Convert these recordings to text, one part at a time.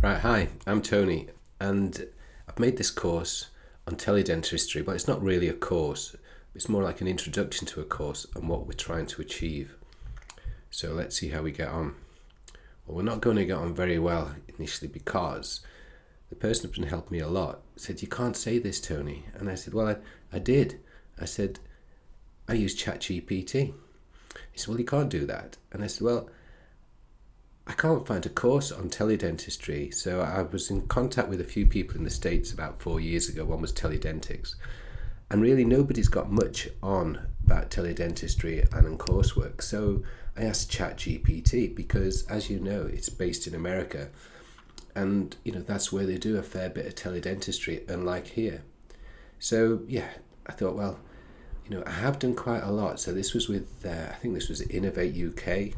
Right, hi, I'm Tony, and I've made this course on teledentistry, but it's not really a course. It's more like an introduction to a course and what we're trying to achieve. So let's see how we get on. Well, we're not going to get on very well initially because the person who's been helping me a lot said, "You can't say this, Tony." And I said, "Well, I did." I said, "I use ChatGPT." He said, "Well, you can't do that." And I said, "Well, I can't find a course on teledentistry." So I was in contact with a few people in the States about 4 years ago. One was Teledentics. And really nobody's got much on about teledentistry and on coursework. So I asked ChatGPT because, as you know, it's based in America. And, that's where they do a fair bit of teledentistry, unlike here. So, yeah, I thought, well, I have done quite a lot. So this was with, I think this was Innovate UK.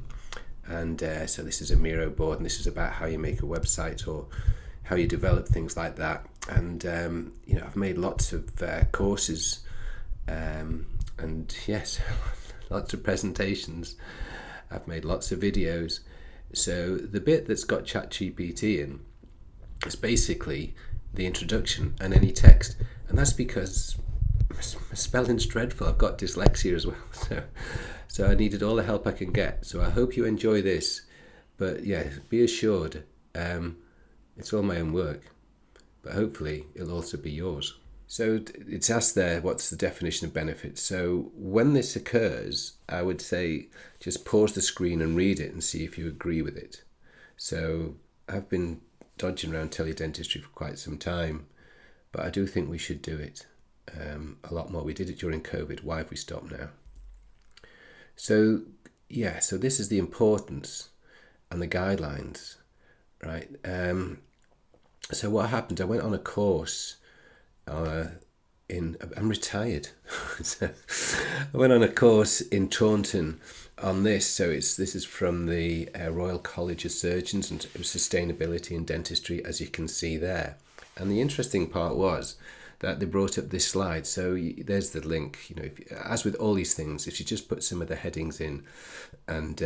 And so this is a Miro board, and this is about how you make a website or how you develop things like that. And I've made lots of courses, and yes, lots of presentations. I've made lots of videos. So the bit that's got ChatGPT in is basically the introduction and any text, and that's because my spelling's dreadful. I've got dyslexia as well, so I needed all the help I can get. So I hope you enjoy this, but yeah, be assured, it's all my own work, but hopefully it'll also be yours. So it's asked there, what's the definition of benefits? So when this occurs, I would say just pause the screen and read it and see if you agree with it. So I've been dodging around teledentistry for quite some time, but I do think we should do it a lot more. We did it during COVID. Why have we stopped now? So this is the importance and the guidelines, right? So what happened? I went on a course I'm retired. So I went on a course in Taunton on this. So this is from the Royal College of Surgeons, and it was sustainability in dentistry, as you can see there. And the interesting part was that they brought up this slide. So there's the link. As with all these things, if you just put some of the headings in, and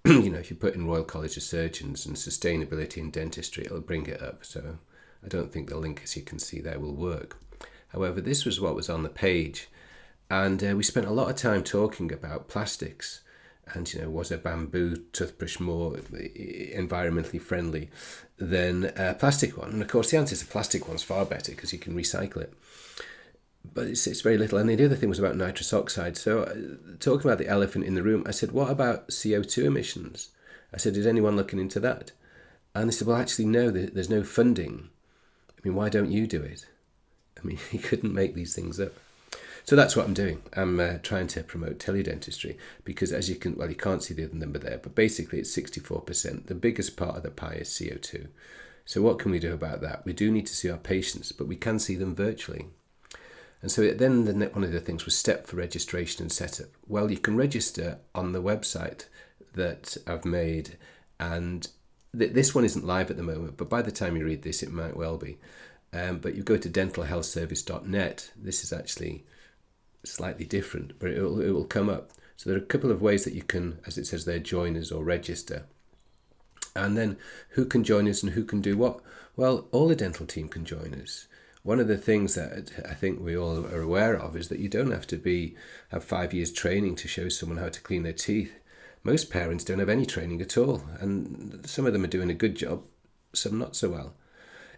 if you put in Royal College of Surgeons and sustainability in dentistry, it'll bring it up. So I don't think the link, as you can see there, will work. However, this was what was on the page, and we spent a lot of time talking about plastics. And was a bamboo toothbrush more environmentally friendly than a plastic one? And of course the answer is a plastic one's far better because you can recycle it, but it's very little. And the other thing was about nitrous oxide. So talking about the elephant in the room, I said, what about CO2 emissions? I said, is anyone looking into that? And they said, well, actually no, there's no funding. I mean, why don't you do it? I mean, you couldn't make these things up. So that's what I'm doing. I'm trying to promote teledentistry because, as you can't see the other number there, but basically it's 64%. The biggest part of the pie is CO2. So what can we do about that? We do need to see our patients, but we can see them virtually. And so then one of the things was step for registration and setup. Well, you can register on the website that I've made, and this one isn't live at the moment, but by the time you read this, it might well be. But you go to dentalhealthservice.net. This is actually slightly different, but it will come up. So there are a couple of ways that you can, as it says there, join us or register. And then who can join us and who can do what? Well, all the dental team can join us. One of the things that I think we all are aware of is that you don't have to have 5 years training to show someone how to clean their teeth. Most parents don't have any training at all, and some of them are doing a good job, some not so well.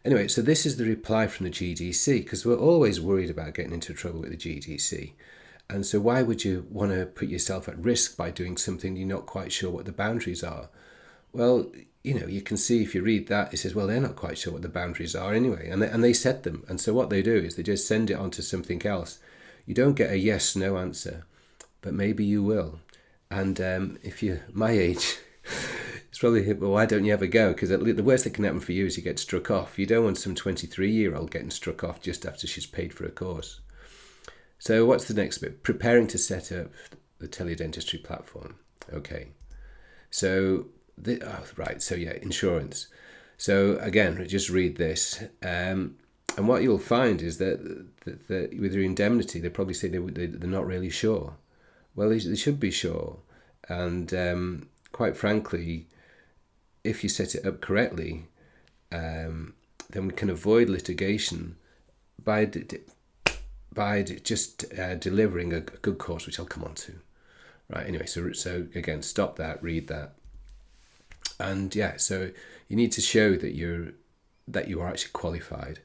Anyway, so this is the reply from the GDC, because we're always worried about getting into trouble with the GDC. And so why would you want to put yourself at risk by doing something you're not quite sure what the boundaries are? Well, you can see if you read that, it says, well, they're not quite sure what the boundaries are anyway. And they set them. And so what they do is they just send it on to something else. You don't get a yes, no answer, but maybe you will. And if you're my age, it's probably, well, why don't you ever go? Because the worst that can happen for you is you get struck off. You don't want some 23-year-old getting struck off just after she's paid for a course. So what's the next bit? Preparing to set up the teledentistry platform. Okay. So, insurance. So again, just read this. And what you'll find is that with your indemnity, they probably say they're not really sure. Well, they should be sure. And quite frankly, if you set it up correctly, then we can avoid litigation by just delivering a good course, which I'll come on to. Right, anyway, so again, stop that, read that. And yeah, so you need to show that you are actually qualified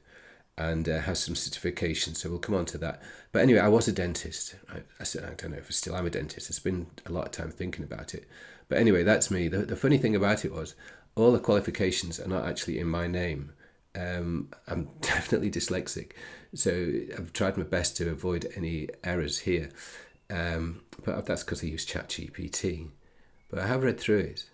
and have some certification. So we'll come on to that. But anyway, I was a dentist. I don't know if I still am a dentist. I spent a lot of time thinking about it. But anyway, that's me. The funny thing about it was all the qualifications are not actually in my name. I'm definitely dyslexic, so I've tried my best to avoid any errors here. But that's because I use ChatGPT. But I have read through it.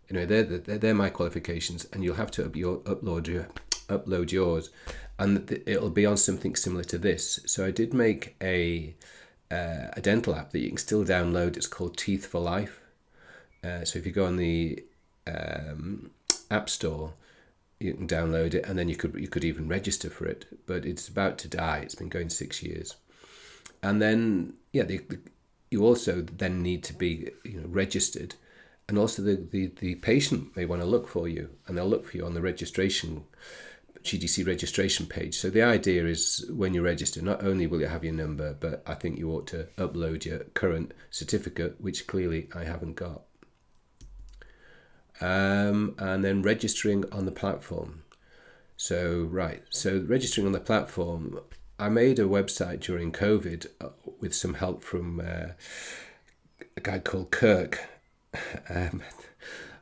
They're my qualifications, and you'll have to upload yours, and it'll be on something similar to this. So I did make a dental app that you can still download. It's called Teeth for Life. So if you go on the App Store, you can download it, and then you could even register for it. But it's about to die. It's been going 6 years, and then you also then need to be registered. And also the patient may want to look for you, and they'll look for you on the GDC registration page. So the idea is when you register, not only will you have your number, but I think you ought to upload your current certificate, which clearly I haven't got. And then registering on the platform. So registering on the platform, I made a website during COVID with some help from a guy called Kirk. I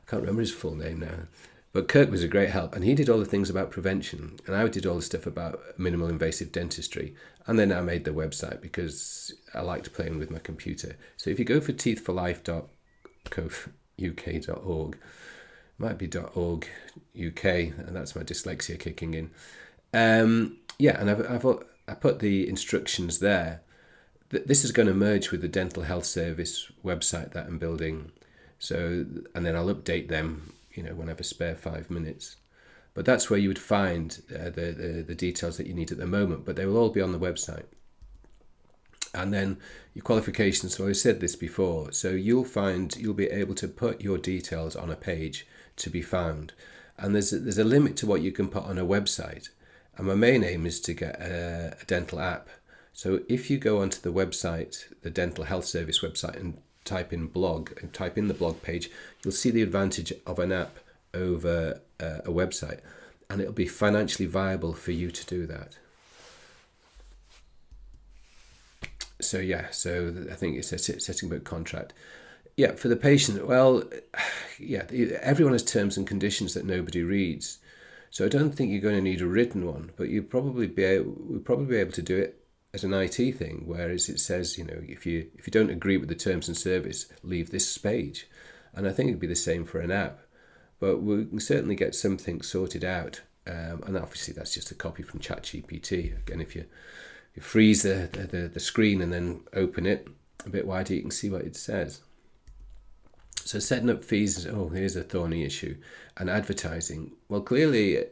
can't remember his full name now, but Kirk was a great help, and he did all the things about prevention, and I did all the stuff about minimal invasive dentistry. And then I made the website because I liked playing with my computer. So if you go for teethforlife.co.uk.org, might be .org UK, and that's my dyslexia kicking in. And I put the instructions there. This is going to merge with the Dental Health Service website that I'm building. So, and then I'll update them, when I have a spare 5 minutes. But that's where you would find the details that you need at the moment, but they will all be on the website. And then your qualifications, so I said this before, so you'll be able to put your details on a page to be found. And there's a limit to what you can put on a website. And my main aim is to get a dental app. So if you go onto the website, the Dental Health Service website, and type in the blog page, you'll see the advantage of an app over a website, and it'll be financially viable for you to do that. So I think it's setting about contract. Yeah, for the patient, well, yeah, everyone has terms and conditions that nobody reads. So I don't think you're going to need a written one, but we'll probably be able to do it as an IT thing, whereas it says, if you don't agree with the terms and service, leave this page. And I think it'd be the same for an app, but we can certainly get something sorted out. And obviously that's just a copy from ChatGPT. Again, if you freeze the screen and then open it a bit wider, you can see what it says. So setting up fees, here's a thorny issue. And advertising, well, clearly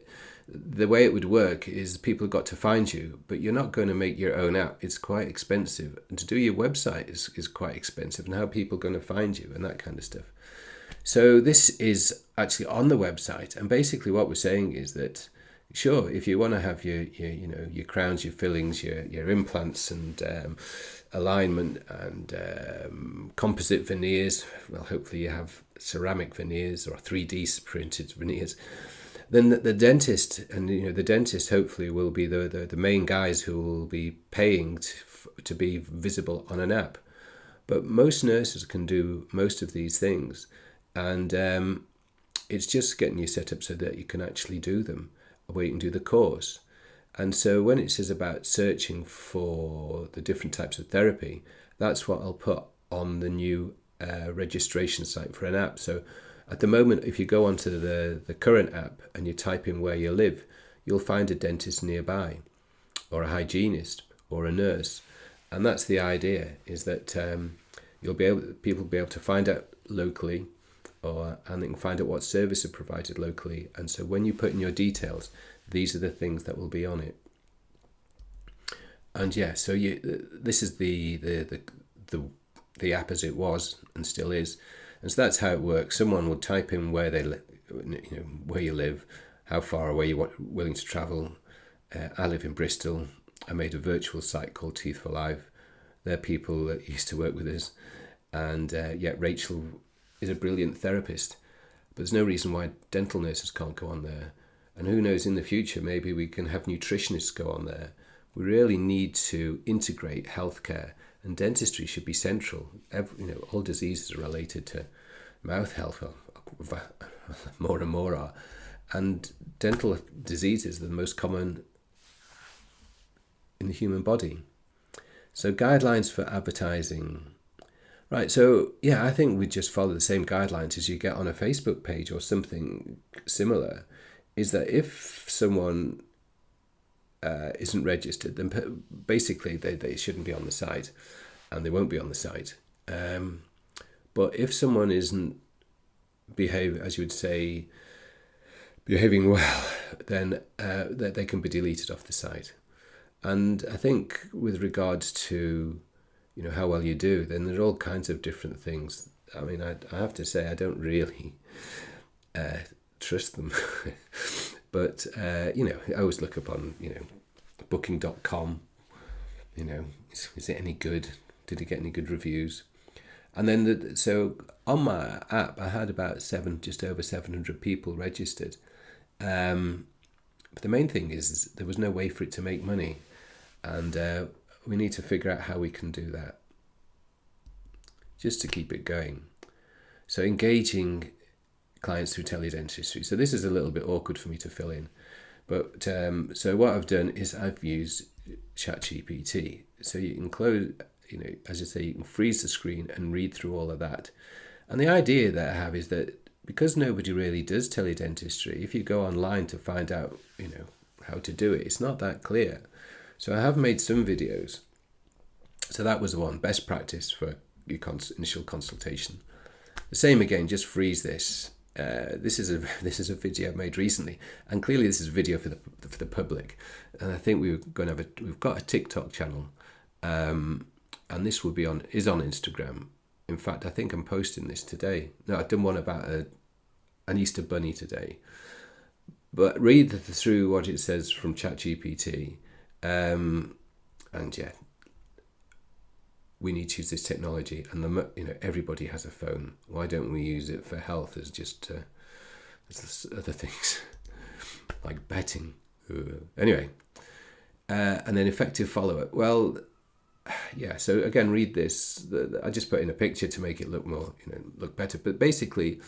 the way it would work is people have got to find you, but you're not going to make your own app. It's quite expensive. And to do your website is quite expensive, and how are people going to find you and that kind of stuff. So this is actually on the website, and basically what we're saying is that, sure, if you want to have your crowns, your fillings, your implants and alignment and composite veneers, well, hopefully you have ceramic veneers or 3D printed veneers, then the dentist hopefully will be the main guys who will be paying to be visible on an app. But most nurses can do most of these things, and it's just getting you set up so that you can actually do them, where you can do the course. And so when it says about searching for the different types of therapy, that's what I'll put on the new registration site for an app. So at the moment, if you go onto the current app and you type in where you live, you'll find a dentist nearby, or a hygienist, or a nurse. And that's the idea, is that people will be able to find out locally, and they can find out what service are provided locally. And so when you put in your details, these are the things that will be on it. And yeah, so this is the app as it was and still is. And so that's how it works. Someone would type in where they where you live, how far away you're willing to travel. I live in Bristol. I made a virtual site called Teeth for Life. They're people that used to work with us. And yet Rachel is a brilliant therapist. But there's no reason why dental nurses can't go on there. And who knows, in the future, maybe we can have nutritionists go on there. We really need to integrate healthcare, and dentistry should be central. All diseases are related to mouth health, more and more are. And dental diseases are the most common in the human body. So guidelines for advertising. Right, so yeah, I think we just follow the same guidelines as you get on a Facebook page or something similar, is that if someone isn't registered, then basically they shouldn't be on the site, and they won't be on the site. But if someone isn't behaving well, then they can be deleted off the site. And I think with regards to how well you do, then there are all kinds of different things. I mean, I have to say I don't really trust them. But, I always look up on, booking.com, is it any good? Did it get any good reviews? And then, so on my app, I had about just over 700 people registered. But the main thing is there was no way for it to make money. And we need to figure out how we can do that, just to keep it going. So engaging clients through teledentistry. So this is a little bit awkward for me to fill in. But so what I've done is I've used ChatGPT. So you can close, as I say, you can freeze the screen and read through all of that. And the idea that I have is that because nobody really does teledentistry, if you go online to find out, how to do it, it's not that clear. So I have made some videos. So that was the one, best practice for your initial consultation. The same again, just freeze this. This is a video I've made recently, and clearly this is a video for the public. And I think we've got a TikTok channel, and this will is on Instagram. In fact, I think I'm posting this today. No, I've done one about an Easter bunny today. But read through what it says from ChatGPT, and yeah, we need to use this technology, and everybody has a phone. Why don't we use it for health as just as other things like betting? Anyway, and then effective follow-up. Well, yeah. So again, read this. I just put in a picture to make it look more, look better. But basically,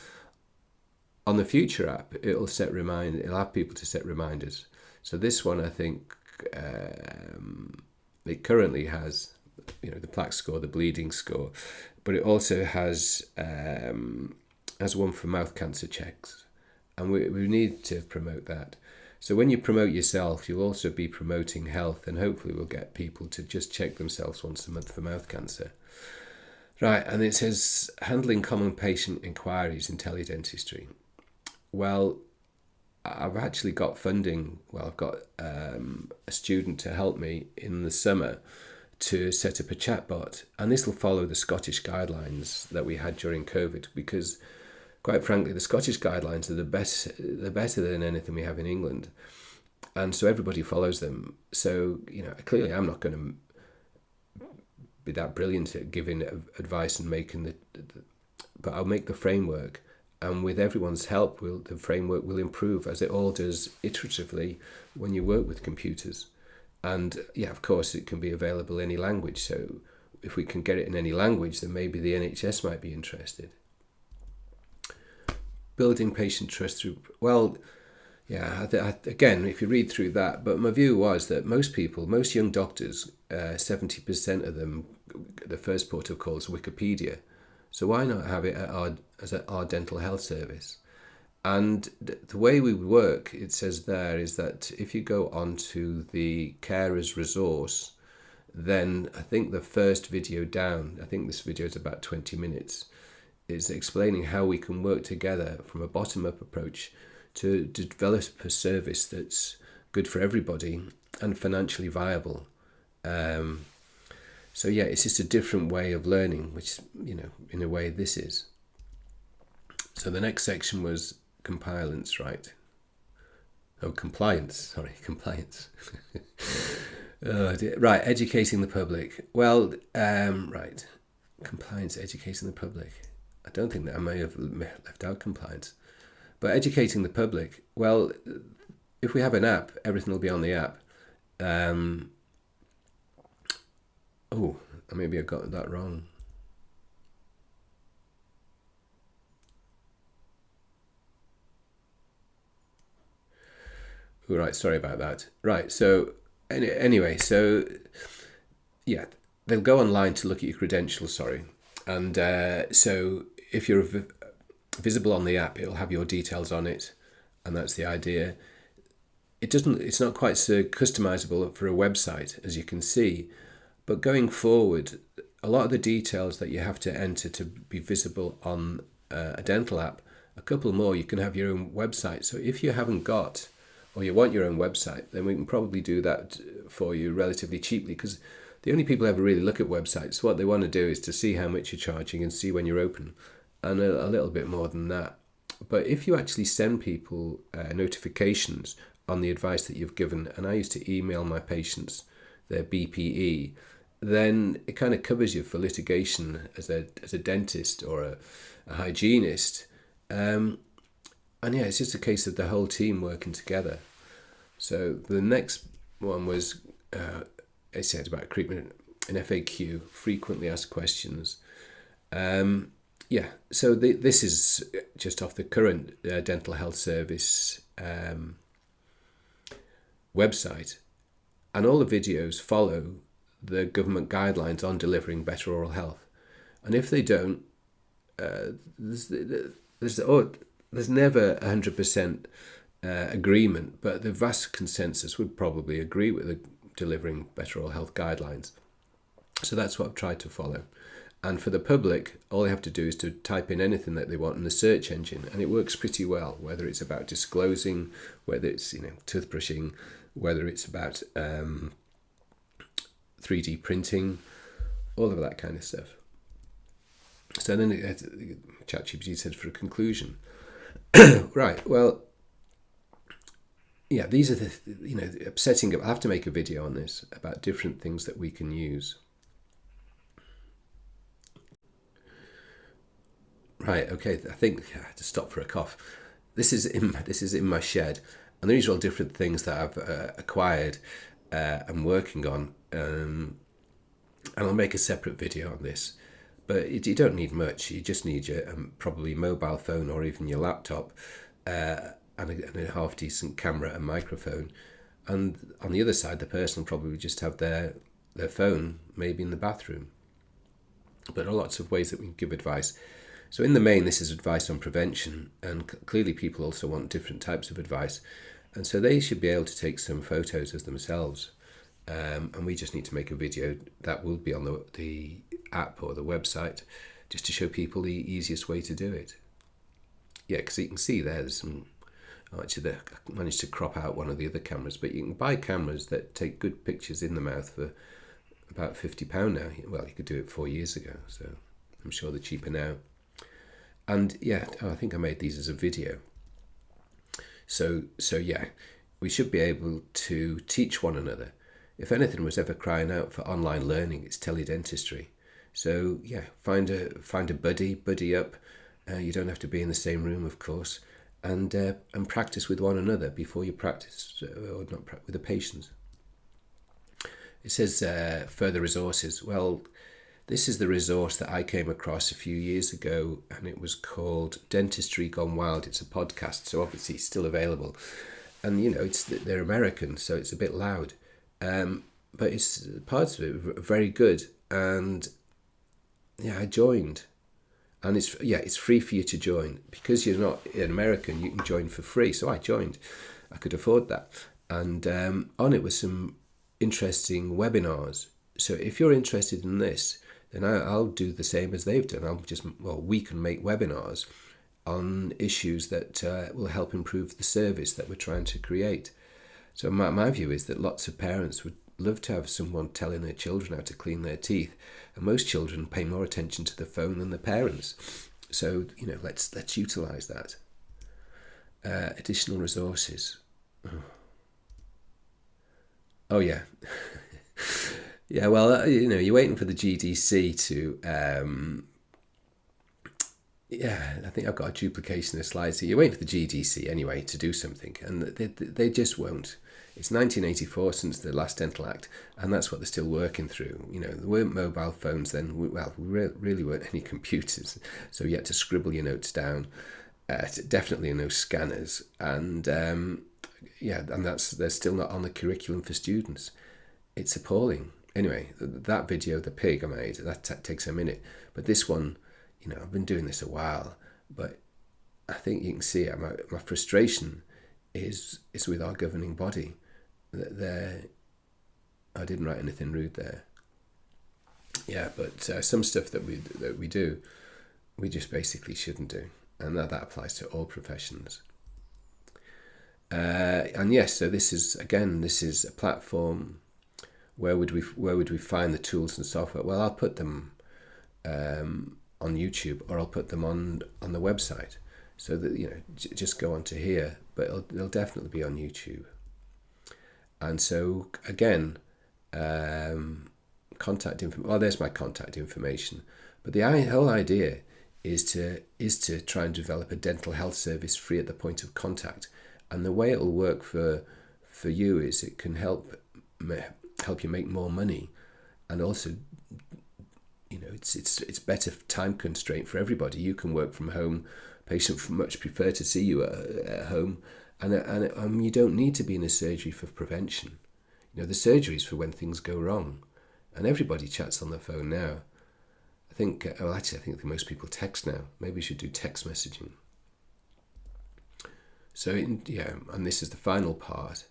on the Future app, it'll have people to set reminders. So this one, I think, it currently has, the plaque score, the bleeding score, but it also has one for mouth cancer checks, and we need to promote that. So when you promote yourself, you'll also be promoting health, and hopefully we'll get people to just check themselves once a month for mouth cancer. Right, and it says handling common patient inquiries in teledentistry. Well, I've actually got funding. Well, I've got a student to help me in the summer to set up a chatbot, and this will follow the Scottish guidelines that we had during COVID, because quite frankly, the Scottish guidelines are they're better than anything we have in England, and so everybody follows them. So clearly I'm not going to be that brilliant at giving advice and making but I'll make the framework, and with everyone's help, the framework will improve, as it all does iteratively when you work with computers. And yeah, of course, it can be available in any language. So if we can get it in any language, then maybe the NHS might be interested. Building patient trust through, well, yeah, again, if you read through that, but my view was that most young doctors, 70% of them, the first port of call is Wikipedia. So why not have it as our dental health service? And the way we work, it says there, is that if you go onto the carers resource, then I think the first video down, I think this video is about 20 minutes, is explaining how we can work together from a bottom-up approach to develop a service that's good for everybody and financially viable. So yeah, it's just a different way of learning, which, in a way this is. So the next section was compilance, right? Oh, compliance. Sorry, compliance. Oh, dear. Right, educating the public. Well, right, compliance, educating the public. I don't think that I may have left out compliance, but educating the public. Well, if we have an app, everything will be on the app. Oh, maybe I got that wrong. Oh, right, sorry about that. Right, so anyway, so yeah, they'll go online to look at your credentials. Sorry, and so if you're visible on the app, it'll have your details on it, and that's the idea. It's not quite so customizable for a website, as you can see, but going forward, a lot of the details that you have to enter to be visible on a dental app, a couple more, you can have your own website. So if you haven't got, or you want your own website, then we can probably do that for you relatively cheaply, because the only people who ever really look at websites, what they want to do is to see how much you're charging and see when you're open, and a little bit more than that. But if you actually send people notifications on the advice that you've given, and I used to email my patients their BPE, then it kind of covers you for litigation as a dentist or a hygienist. And yeah, it's just a case of the whole team working together. So the next one was, it said about treatment, an FAQ, frequently asked questions. Yeah, so this is just off the current Dental Health Service website, and all the videos follow the government guidelines on delivering better oral health. And if they don't, there's never 100% agreement, but the vast consensus would probably agree with the delivering better oral health guidelines. So that's what I've tried to follow. And for the public, all they have to do is to type in anything that they want in the search engine, and it works pretty well, whether it's about disclosing, whether it's toothbrushing, whether it's about 3D printing, all of that kind of stuff. So then ChatGPT said for a conclusion. Right, well, yeah, these are the, setting up, I have to make a video on this about different things that we can use. Right, okay, I think I had to stop for a cough. This is in my shed, and these are all different things that I've acquired and working on, and I'll make a separate video on this. But you don't need much. You just need your probably mobile phone or even your laptop, and a half decent camera and microphone. And on the other side, the person will probably just have their phone, maybe in the bathroom. But there are lots of ways that we can give advice. So in the main, this is advice on prevention, and clearly people also want different types of advice. And so they should be able to take some photos of themselves. And we just need to make a video that will be on the app or the website, just to show people the easiest way to do it. Yeah, because you can see there's some, actually I managed to crop out one of the other cameras, but you can buy cameras that take good pictures in the mouth for about £50 now. Well, you could do it 4 years ago, so I'm sure they're cheaper now. And yeah, I think I made these as a video. So yeah, we should be able to teach one another. If anything was ever crying out for online learning, it's teledentistry. So yeah, find a buddy up. You don't have to be in the same room, of course, and practice with one another before you practice, or not with the patients. It says further resources. Well, this is the resource that I came across a few years ago, and it was called Dentistry Gone Wild. It's a podcast, so obviously it's still available. And they're American, so it's a bit loud, but it's parts of it are very good. And yeah, I joined, and it's free for you to join, because you're not an American. You can join for free, so I joined. I could afford that, and on it was some interesting webinars. So if you're interested in this, then I'll do the same as they've done. We can make webinars on issues that will help improve the service that we're trying to create. So my view is that lots of parents would love to have someone telling their children how to clean their teeth, and most children pay more attention to the phone than the parents. So let's utilise that. Additional resources. Oh, Oh yeah. Yeah, well, you're waiting for the GDC to. Yeah, I think I've got a duplication of slides here. You're waiting for the GDC anyway to do something, and they just won't. It's 1984 since the last Dental Act, and that's what they're still working through. There weren't mobile phones then. Well, really weren't any computers, so you had to scribble your notes down. Definitely no scanners, and and they're still not on the curriculum for students. It's appalling. Anyway, that video, the pig I made, that takes a minute, but this one, I've been doing this a while, but I think you can see it. My frustration is with our governing body. I didn't write anything rude there. Yeah, but some stuff that we do, we just basically shouldn't do, and that applies to all professions. And yes, so this is a platform. Where would we find the tools and software? Well, I'll put them on YouTube, or I'll put them on the website, so that just go onto here, but they'll definitely be on YouTube. And so again, contact information. Well, there's my contact information. But the whole idea is to try and develop a dental health service free at the point of contact. And the way it'll work for you is it can help you make more money, and also it's better time constraint for everybody. You can work from home. Patients much prefer to see you at home, and you don't need to be in a surgery for prevention. The surgery is for when things go wrong, and everybody chats on the phone now. I think most people text now. Maybe we should do text messaging. So and this is the final part.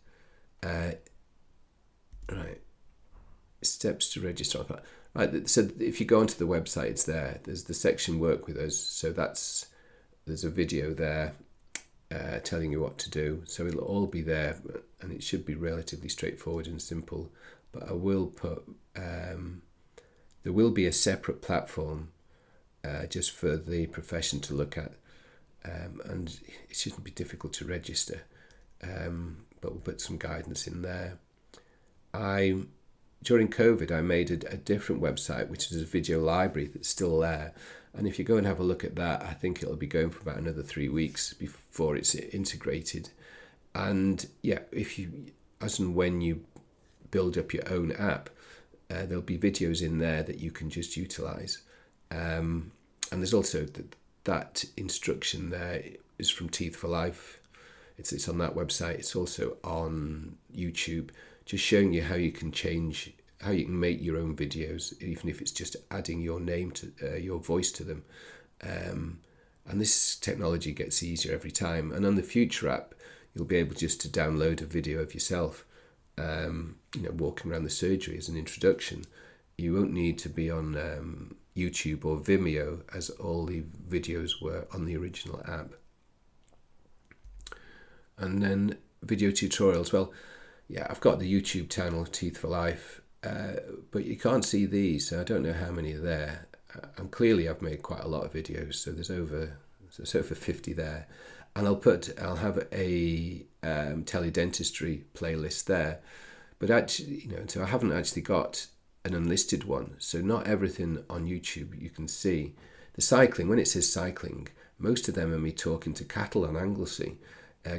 Right, steps to register. Right, so if you go onto the website, it's there. There's the section Work With Us. So there's a video there telling you what to do. So it'll all be there, and it should be relatively straightforward and simple. But I will put there will be a separate platform just for the profession to look at, and it shouldn't be difficult to register. But we'll put some guidance in there. During COVID, I made a different website, which is a video library that's still there. And if you go and have a look at that, I think it'll be going for about another 3 weeks before it's integrated. And yeah, as and when you build up your own app, there'll be videos in there that you can just utilize. And there's also that instruction there is from Teeth for Life. It's on that website. It's also on YouTube, just showing you how you can make your own videos, even if it's just adding your name to your voice to them. And this technology gets easier every time. And on the future app, you'll be able just to download a video of yourself, walking around the surgery as an introduction. You won't need to be on YouTube or Vimeo, as all the videos were on the original app. And then video tutorials. Well, yeah, I've got the YouTube channel, Teeth for Life, but you can't see these, so I don't know how many are there. And clearly I've made quite a lot of videos, so there's over 50 there. And I'll have a Teledentistry playlist there. But actually, so I haven't actually got an unlisted one, so not everything on YouTube you can see. The cycling, when it says cycling, most of them are me talking to cattle on Anglesey,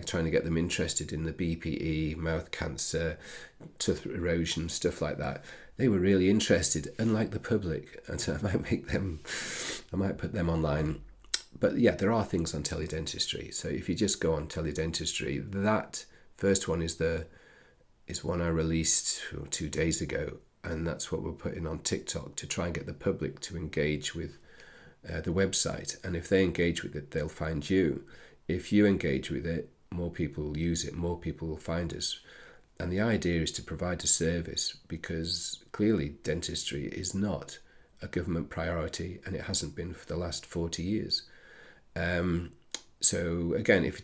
trying to get them interested in the BPE, mouth cancer, tooth erosion, stuff like that. They were really interested, unlike the public, and so I might put them online. But yeah, there are things on Teledentistry. So if you just go on Teledentistry, that first one is one I released 2 days ago, and that's what we're putting on TikTok to try and get the public to engage with the website. And if they engage with it, they'll find you. If you engage with it, more people will use it, more people will find us. And the idea is to provide a service, because clearly dentistry is not a government priority, and it hasn't been for the last 40 years. So again, if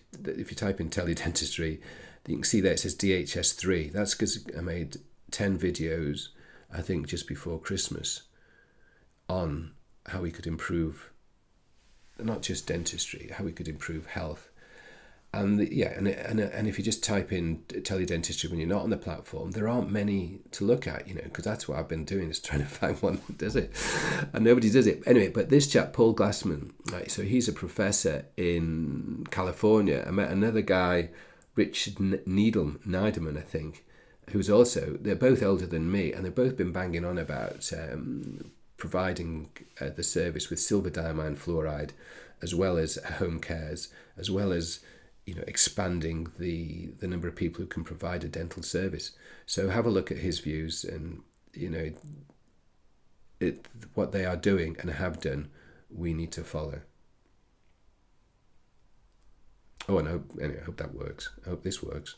you type in Teledentistry, you can see there it says DHS3. That's because I made 10 videos, I think just before Christmas, on how we could improve not just dentistry, how we could improve health. And if you just type in teledentistry when you're not on the platform, there aren't many to look at, because that's what I've been doing, is trying to find one that does it, and nobody does it anyway. But this chap, Paul Glassman, right, so he's a professor in California. I met another guy, Richard Neiderman, I think, who's also, they're both older than me, and they've both been banging on about providing the service with silver diamine fluoride, as well as home cares, as well as expanding the number of people who can provide a dental service. So have a look at his views, and what they are doing and have done, we need to follow. Oh, and I hope that works. I hope this works.